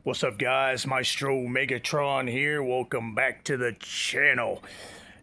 What's up, guys? Maestro Megatron here. Welcome back to the channel.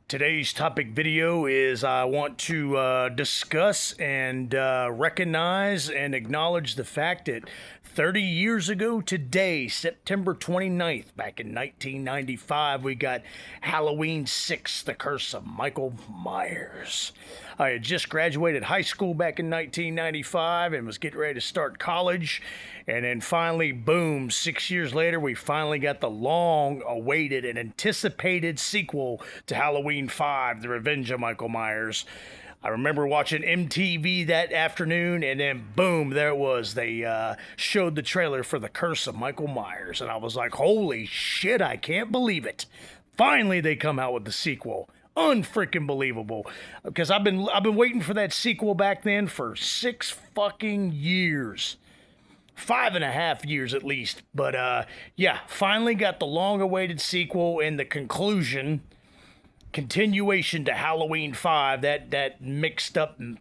Today's topic video is I want to discuss and recognize and acknowledge the fact that 30 years ago today, September 29th, back in 1995, we got Halloween 6, The Curse of Michael Myers. I had just graduated high school back in 1995 and was getting ready to start college. And then finally, boom, 6 years later, we finally got the long-awaited and anticipated sequel to Halloween 5, The Revenge of Michael Myers. I remember watching MTV that afternoon, and then boom, there it was. They showed the trailer for The Curse of Michael Myers, and I was like, holy shit, I can't believe it. Finally, they come out with the sequel. Unfreaking believable. Because I've been waiting for that sequel back then for 6 fucking years. 5.5 years at least. But yeah, finally got the long-awaited sequel and the continuation to Halloween 5, that mixed up and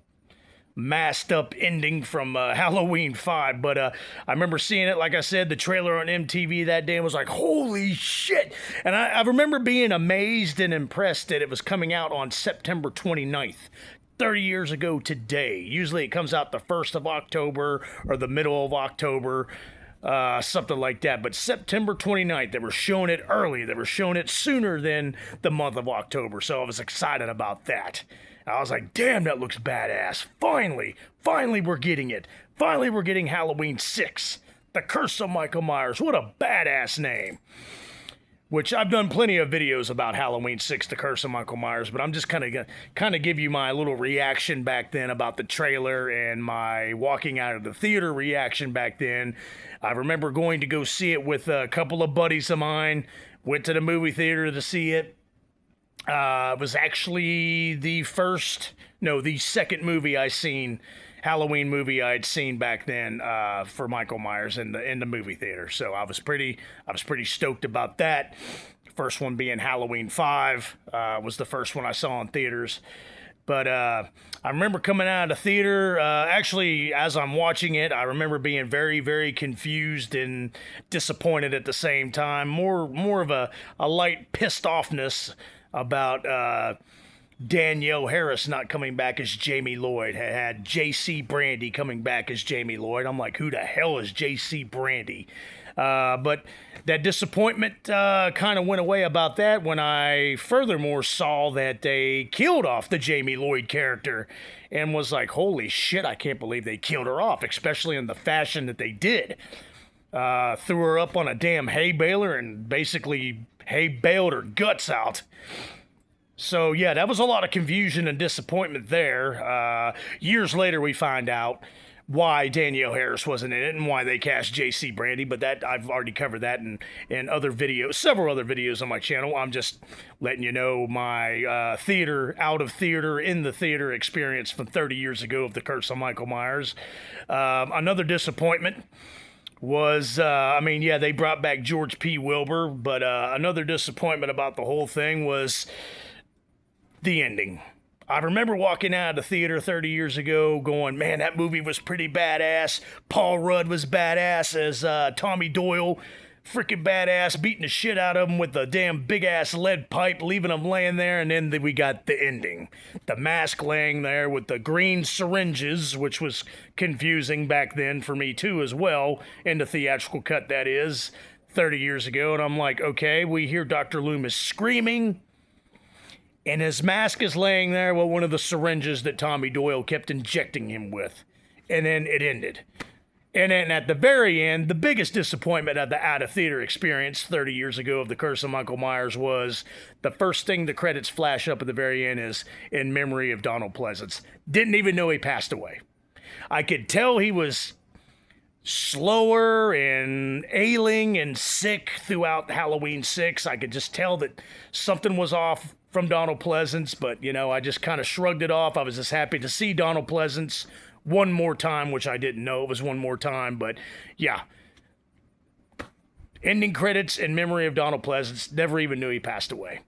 masked up ending from Halloween 5. But I remember seeing it, like I said, the trailer on MTV that day and was like, holy shit. And I remember being amazed and impressed that it was coming out on September 29th. 30 years ago today. Usually it comes out the 1st of October or the middle of October. Something like that. But September 29th, they were showing it early. They were showing it sooner than the month of October. So I was excited about that. I was like, damn, that looks badass. Finally we're getting it. Finally we're getting Halloween 6. The Curse of Michael Myers. What a badass name. Which I've done plenty of videos about Halloween 6, The Curse of Michael Myers, but I'm just kind of give you my little reaction back then about the trailer and my walking out of the theater reaction back then. I remember going to go see it with a couple of buddies of mine. Went to the movie theater to see it. It was actually the second movie I seen. Halloween movie I'd seen back then for Michael Myers in the movie theater. So I was pretty stoked about that. First one being Halloween 5 was the first one I saw in theaters. But I remember coming out of the theater, actually, as I'm watching it, I remember being very, very confused and disappointed at the same time. More of a light pissed offness about Danielle Harris not coming back as Jamie Lloyd. Had J.C. Brandy coming back as Jamie Lloyd. I'm like, who the hell is J.C. Brandy? But that disappointment kind of went away about that when I furthermore saw that they killed off the Jamie Lloyd character and was like, holy shit, I can't believe they killed her off, especially in the fashion that they did. Threw her up on a damn hay baler and basically hay baled her guts out. So, yeah, that was a lot of confusion and disappointment there. Years later, we find out why Danielle Harris wasn't in it and why they cast J.C. Brandy, but that I've already covered that in other videos, several other videos on my channel. I'm just letting you know my out of theater, in the theater experience from 30 years ago of The Curse of Michael Myers. Another disappointment was, they brought back George P. Wilbur, but another disappointment about the whole thing was the ending. I remember walking out of the theater 30 years ago going, man, that movie was pretty badass. Paul Rudd was badass as Tommy Doyle. Freaking badass, beating the shit out of him with a damn big-ass lead pipe, leaving him laying there, and then we got the ending. The mask laying there with the green syringes, which was confusing back then for me too as well, in the theatrical cut that is, 30 years ago. And I'm like, okay, we hear Dr. Loomis screaming, and his mask is laying there with one of the syringes that Tommy Doyle kept injecting him with. And then it ended. And then at the very end, the biggest disappointment of the out-of-theater experience 30 years ago of The Curse of Michael Myers was the first thing the credits flash up at the very end is in memory of Donald Pleasence. Didn't even know he passed away. I could tell he was slower and ailing and sick throughout Halloween 6. I could just tell that something was off from Donald Pleasence, but, I just kind of shrugged it off. I was just happy to see Donald Pleasence one more time, which I didn't know it was one more time, but yeah. Ending credits in memory of Donald Pleasence. Never even knew he passed away.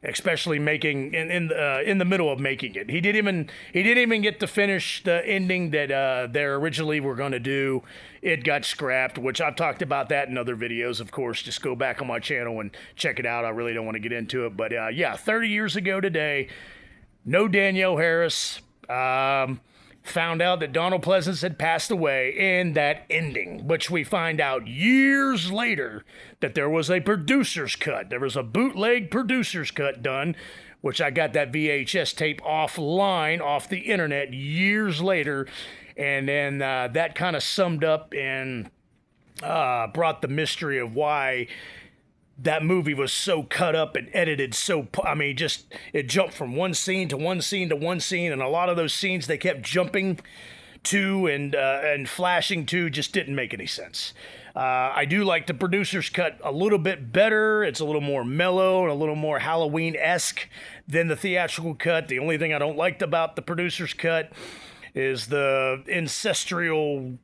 especially making in the middle of making it. He didn't even get to finish the ending that they originally were going to do. It got scrapped, which I've talked about that in other videos. Of course, just go back on my channel and check it out. I really don't want to get into it, but yeah, 30 years ago today, no Danielle Harris. Found out that Donald Pleasence had passed away in that ending, which we find out years later that there was a producer's cut. There was a bootleg producer's cut done, which I got that VHS tape offline, off the internet, years later. And then that kind of summed up and brought the mystery of why that movie was so cut up and edited so, I mean, just, it jumped from one scene to one scene to one scene, and a lot of those scenes they kept jumping to and flashing to just didn't make any sense. I do like the producer's cut a little bit better. It's a little more mellow and a little more Halloween-esque than the theatrical cut. The only thing I don't like about the producer's cut is the ancestral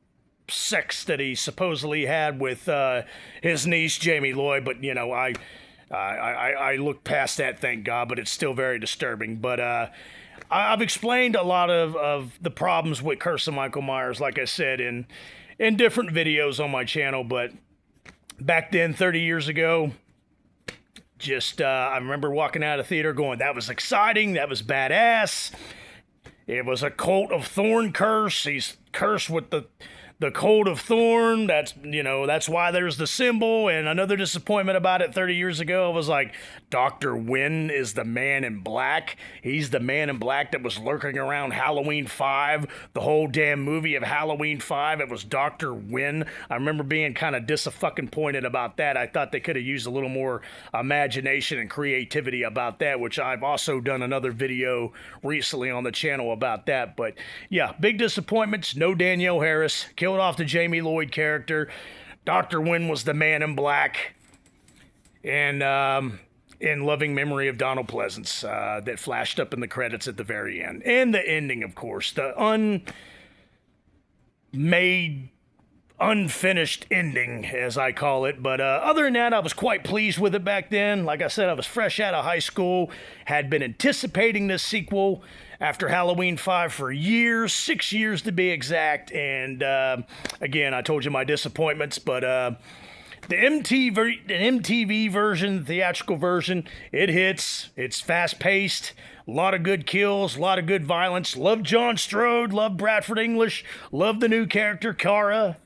sex that he supposedly had with his niece Jamie Lloyd, but you know, I look past that, thank God, but it's still very disturbing. But I've explained a lot of the problems with Curse of Michael Myers, like I said, in different videos on my channel. But back then, 30 years ago, just I remember walking out of the theater going, that was exciting, that was badass. It was a Colt of Thorn curse. He's cursed with the Colt of Thorn. That's, you know, that's why there's the symbol. And another disappointment about it 30 years ago was like, Dr. Wynn is the man in black. He's the man in black that was lurking around Halloween 5, the whole damn movie of Halloween 5. It was Dr. Wynn. I remember being kind of disappointed about that. I thought they could have used a little more imagination and creativity about that, which I've also done another video recently on the channel about that. But yeah, big disappointments. No Danielle Harris. Killed off the Jamie Lloyd character. Dr. Wynn was the man in black. And in loving memory of Donald Pleasence, that flashed up in the credits at the very end. And the ending, of course. The unmade, unfinished ending, as I call it. But other than that, I was quite pleased with it back then. Like I said, I was fresh out of high school, had been anticipating this sequel after Halloween 5 for years, 6 years to be exact. And again, I told you my disappointments, but the MTV version, the theatrical version, it hits. It's fast-paced, a lot of good kills, a lot of good violence. Love John Strode, love Bradford English, love the new character, Kara.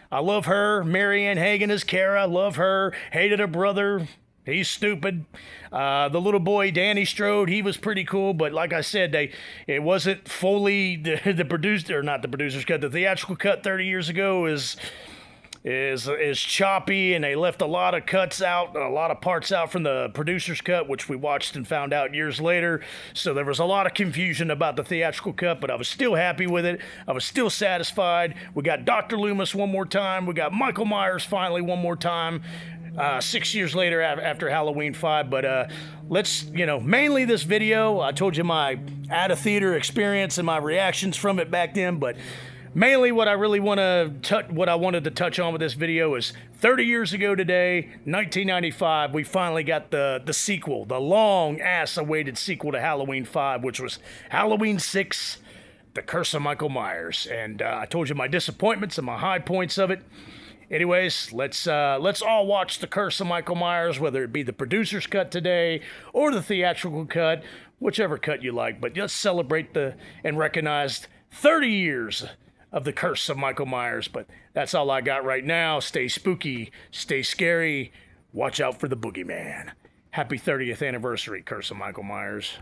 I love her. Marianne Hagen as Kara, love her. Hated her brother. He's stupid. The little boy, Danny Strode, he was pretty cool, but like I said, it wasn't fully the producer, or not the producer's cut. The theatrical cut 30 years ago is choppy, and they left a lot of cuts out, a lot of parts out from the producer's cut, which we watched and found out years later. So there was a lot of confusion about the theatrical cut, but I was still happy with it. I was still satisfied. We got Dr. Loomis one more time. We got Michael Myers finally one more time. 6 years later after Halloween 5, but let's, mainly this video, I told you my out-of-theater experience and my reactions from it back then, but mainly what I wanted to touch on with this video is 30 years ago today, 1995, we finally got the sequel, the long-ass-awaited sequel to Halloween 5, which was Halloween 6, The Curse of Michael Myers, and I told you my disappointments and my high points of it. Anyways, let's all watch The Curse of Michael Myers, whether it be the producer's cut today or the theatrical cut, whichever cut you like. But let's celebrate and recognize 30 years of The Curse of Michael Myers. But that's all I got right now. Stay spooky, stay scary, watch out for the boogeyman. Happy 30th anniversary, Curse of Michael Myers.